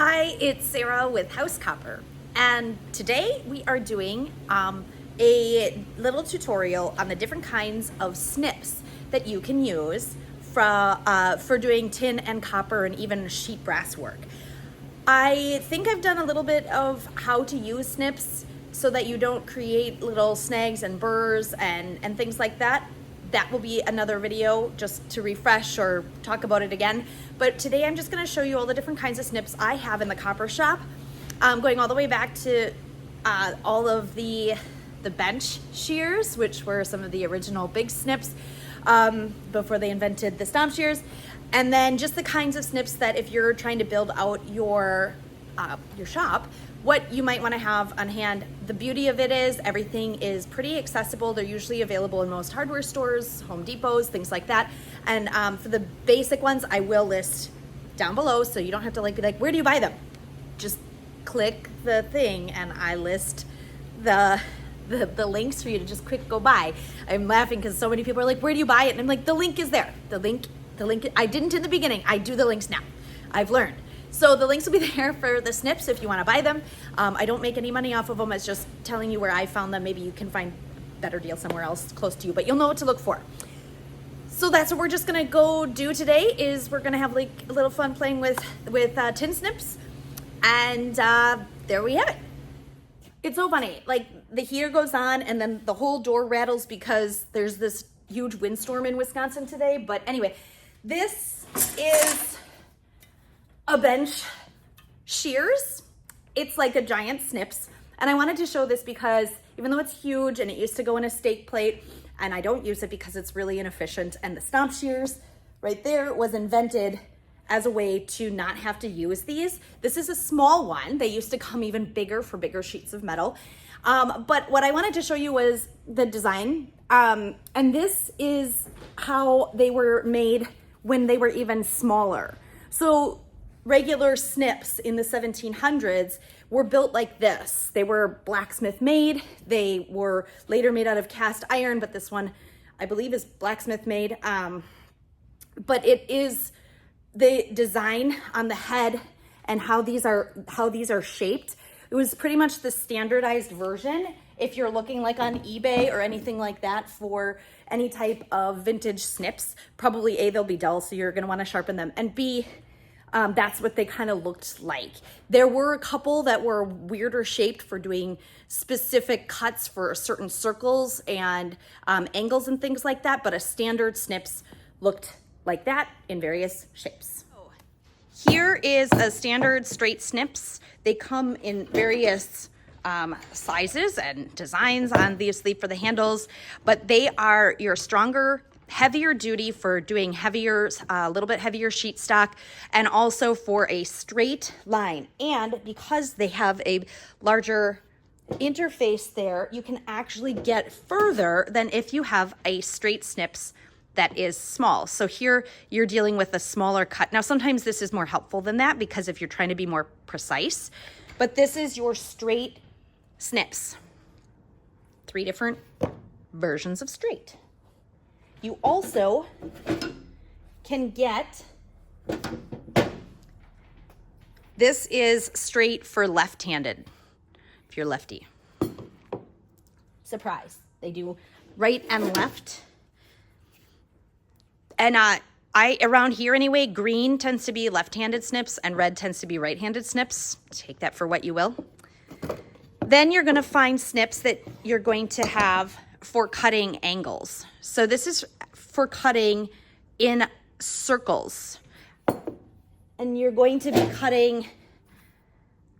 Hi, it's Sarah with House Copper, and today we are doing a little tutorial on the different kinds of snips that you can use for doing tin and copper and even sheet brass work. I think I've done a little bit of how to use snips so that you don't create little snags and burrs and things like that. That will be another video just to refresh or talk about it again. But today I'm just going to show you all the different kinds of snips I have in the copper shop, going all the way back to all of the bench shears, which were some of the original big snips before they invented the stomp shears. And then just the kinds of snips that if you're trying to build out your shop, what you might want to have on hand. The beauty of it is everything is pretty accessible. They're usually available in most hardware stores, Home Depots, things like that. And for the basic ones, I will list down below, so you don't have to be like, where do you buy them? Just click the thing and I list the links for you to just quick go buy. I'm laughing because so many people are like, where do you buy it? And I'm like, the link is there. The link, I didn't in the beginning. I do the links now. I've learned. So the links will be there for the snips if you want to buy them. I don't make any money off of them. It's just telling you where I found them. Maybe you can find a better deal somewhere else close to you, but you'll know what to look for. So that's what we're just gonna go do today. Is we're gonna have like a little fun playing with tin snips, and there we have it. It's so funny. Like the heater goes on, and then the whole door rattles because there's this huge windstorm in Wisconsin today. But anyway, this is a bench shears. It's like a giant snips. And I wanted to show this because even though it's huge and it used to go in a steak plate, and I don't use it because it's really inefficient, and the stomp shears right there was invented as a way to not have to use these. This is a small one. They used to come even bigger for bigger sheets of metal. But what I wanted to show you was the design. And this is how they were made when they were even smaller. So regular snips in the 1700s were built like this. They were blacksmith made. They were later made out of cast iron, but this one I believe is blacksmith made. But it is the design on the head and how these are shaped. It was pretty much the standardized version. If you're looking like on eBay or anything like that for any type of vintage snips, probably A, they'll be dull, so you're gonna wanna sharpen them, and B, that's what they kind of looked like. There were a couple that were weirder shaped for doing specific cuts for certain circles and angles and things like that, but a standard snips looked like that in various shapes. Here is a standard straight snips. They come in various sizes and designs, obviously for the handles, but they are your stronger, heavier duty for doing heavier, a little bit heavier sheet stock, and also for a straight line. And because they have a larger interface there, you can actually get further than if you have a straight snips that is small. So here you're dealing with a smaller cut. Now sometimes this is more helpful than that because if you're trying to be more precise, but this is your straight snips. 3 different versions of straight. You also can get, this is straight for left-handed, if you're lefty. Surprise, they do right and left. And around here anyway, green tends to be left-handed snips and red tends to be right-handed snips. Take that for what you will. Then you're gonna find snips that you're going to have for cutting angles. So this is for cutting in circles. And you're going to be cutting,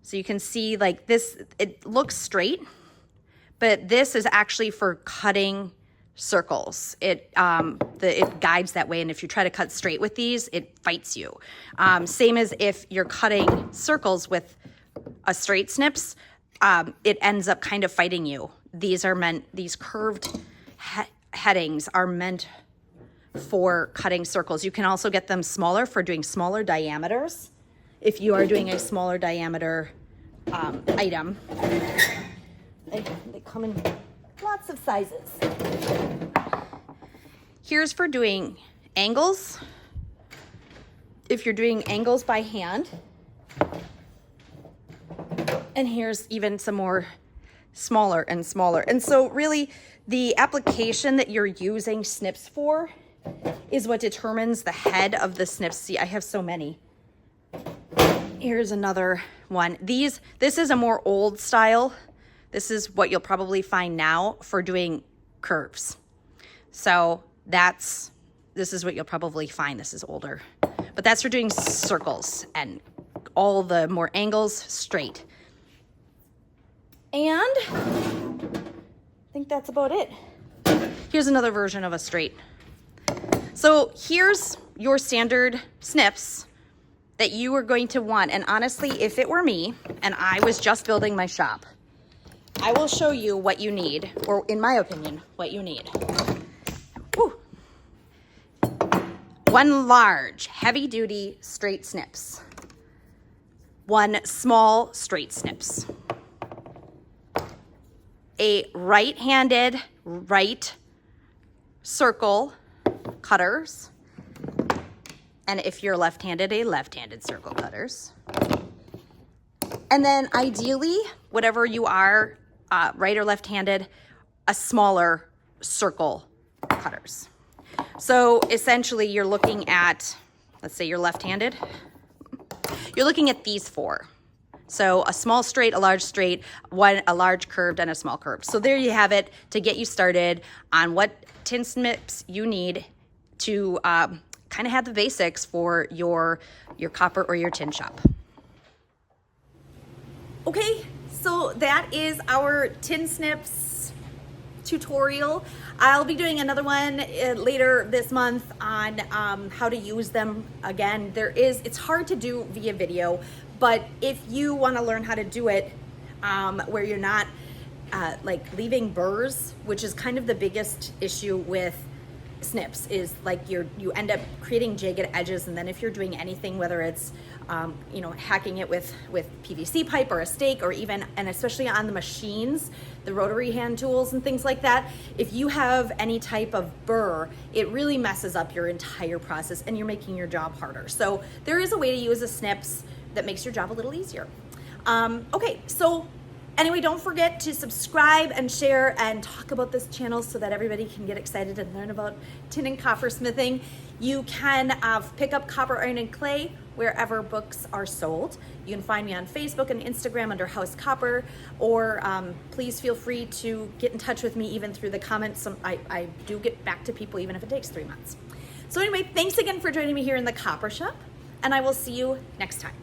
so you can see like this, it looks straight, but this is actually for cutting circles. It guides that way, and if you try to cut straight with these, it fights you. Same as if you're cutting circles with a straight snips, it ends up kind of fighting you. These curved headings are meant for cutting circles. You can also get them smaller for doing smaller diameters. If you are doing a smaller diameter item, they come in lots of sizes. Here's for doing angles. If you're doing angles by hand, And here's even some more smaller and smaller. And so really the application that you're using snips for is what determines the head of the snips. See, I have so many. Here's another one. This is a more old style. This is what you'll probably find now for doing curves. So this is what you'll probably find. This is older, but that's for doing circles and all the more angles straight. And I think that's about it. Here's another version of a straight. So here's your standard snips that you are going to want. And honestly, if it were me and I was just building my shop, I will show you what you need, or in my opinion, what you need. Woo. One large, heavy-duty straight snips. One small straight snips. A right-handed, right circle cutters. And if you're left-handed, a left-handed circle cutters. And then ideally, whatever you are, right or left-handed, a smaller circle cutters. So essentially you're looking at, let's say you're left-handed, you're looking at these four. So a small straight, a large straight, a large curved, and a small curved. So there you have it to get you started on what tin snips you need to kind of have the basics for your copper or your tin shop. Okay, so that is our tin snips tutorial. I'll be doing another one later this month on how to use them. Again, it's hard to do via video, but if you want to learn how to do it where you're not like leaving burrs, which is kind of the biggest issue with snips, is like you end up creating jagged edges, and then if you're doing anything, whether it's hacking it with PVC pipe or a stake, or even, and especially on the machines, the rotary hand tools and things like that, if you have any type of burr, it really messes up your entire process and you're making your job harder. So there is a way to use a snips that makes your job a little easier. Okay, so anyway, don't forget to subscribe and share and talk about this channel so that everybody can get excited and learn about tin and copper smithing. You can pick up Copper, Iron, and Clay wherever books are sold. You can find me on Facebook and Instagram under House Copper, or please feel free to get in touch with me even through the comments. I do get back to people even if it takes 3 months. So anyway, thanks again for joining me here in the Copper Shop, and I will see you next time.